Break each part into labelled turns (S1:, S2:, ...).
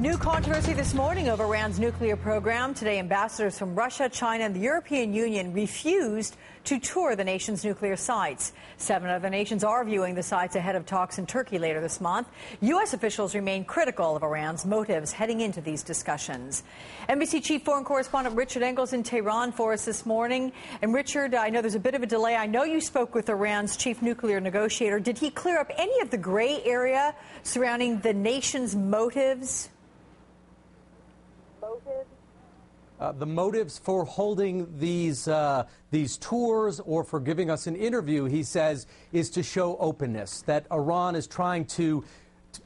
S1: New controversy this morning over Iran's nuclear program. Today, ambassadors from Russia, China, and the European Union refused to tour the nation's nuclear sites. 7 other nations are viewing the sites ahead of talks in Turkey later this month. U.S. officials remain critical of Iran's motives heading into these discussions. NBC Chief Foreign Correspondent Richard Engel's in Tehran for us this morning. And Richard, I know there's a bit of a delay. I know you spoke with Iran's chief nuclear negotiator. Did he clear up any of the gray area surrounding the nation's motives?
S2: The motives for holding these tours or for giving us an interview, he says, is to show openness, that Iran is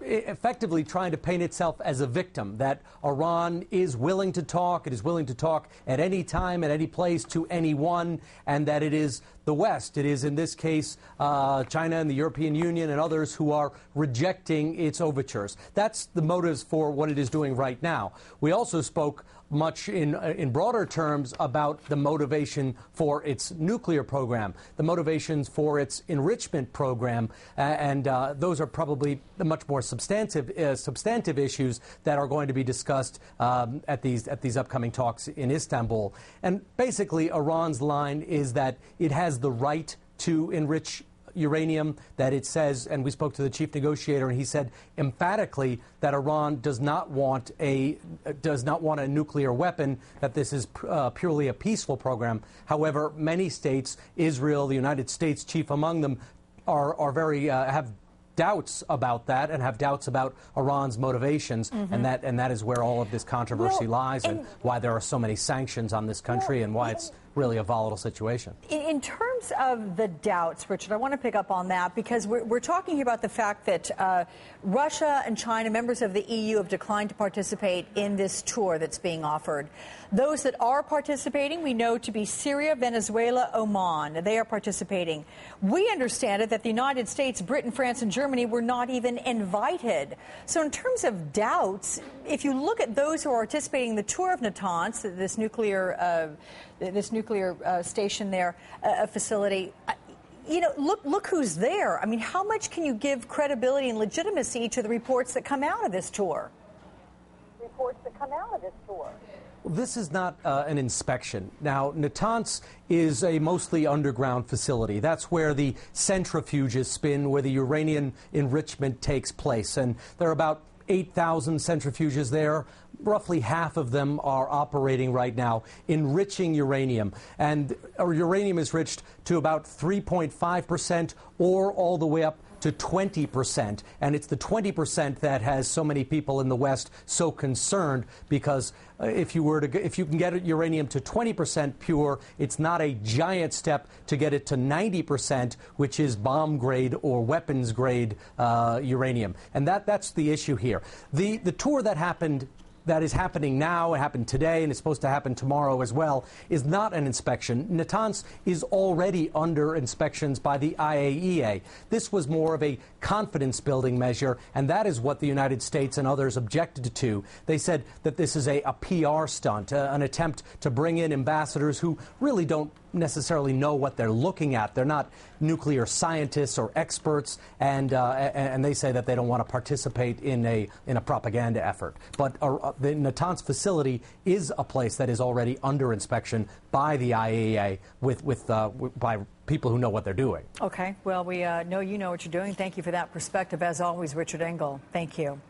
S2: effectively trying to paint itself as a victim, that Iran is willing to talk, it is willing to talk at any time, at any place, to anyone, and that it is the West, it is in this case China and the European Union and others who are rejecting its overtures. That's the motives for what it is doing right now. We also spoke much in broader terms about the motivation for its nuclear program, the motivations for its enrichment program, and those are probably the much more substantive issues that are going to be discussed at these upcoming talks in Istanbul. And basically, Iran's line is that it has the right to enrich uranium, that it says, and we spoke to the chief negotiator, and he said emphatically that Iran does not want a nuclear weapon, that this is purely a peaceful program. However, many states, Israel, the United States, chief among them, are very have doubts about that and have doubts about Iran's motivations, and that is where all of this controversy lies, and why there are so many sanctions on this country, and why it's really a volatile situation.
S1: In terms of the doubts, Richard, I want to pick up on that because we're talking about the fact that Russia and China, members of the EU, have declined to participate in this tour that's being offered. Those that are participating, we know to be Syria, Venezuela, Oman. They are participating. We understand it that the United States, Britain, France, and Germany were not even invited. So in terms of doubts, if you look at those who are participating in the tour of Natanz, this nuclear station there, facility, you know, look who's there. I mean, how much can you give credibility and legitimacy to the reports that come out of this tour?
S2: This is not an inspection. Now, Natanz is a mostly underground facility. That's where the centrifuges spin, where the uranium enrichment takes place. And there are about 8,000 centrifuges there. Roughly half of them are operating right now, enriching uranium. And uranium is enriched to about 3.5% or all the way up to 20%. And it's the 20% that has so many people in the West so concerned, because if you can get uranium to 20% pure, it's not a giant step to get it to 90%, which is bomb grade or weapons grade uranium. And that's the issue here. The tour that is happening now, it happened today, and it's supposed to happen tomorrow as well, is not an inspection. Natanz is already under inspections by the IAEA. This was more of a confidence-building measure, and that is what the United States and others objected to. They said that this is a PR stunt, an attempt to bring in ambassadors who really don't necessarily know what they're looking at. They're not nuclear scientists or experts, and they say that they don't want to participate in a propaganda effort. But the Natanz facility is a place that is already under inspection by the IAEA by people who know what they're doing.
S1: Okay. Well, we know you know what you're doing. Thank you for that perspective. As always, Richard Engel. Thank you.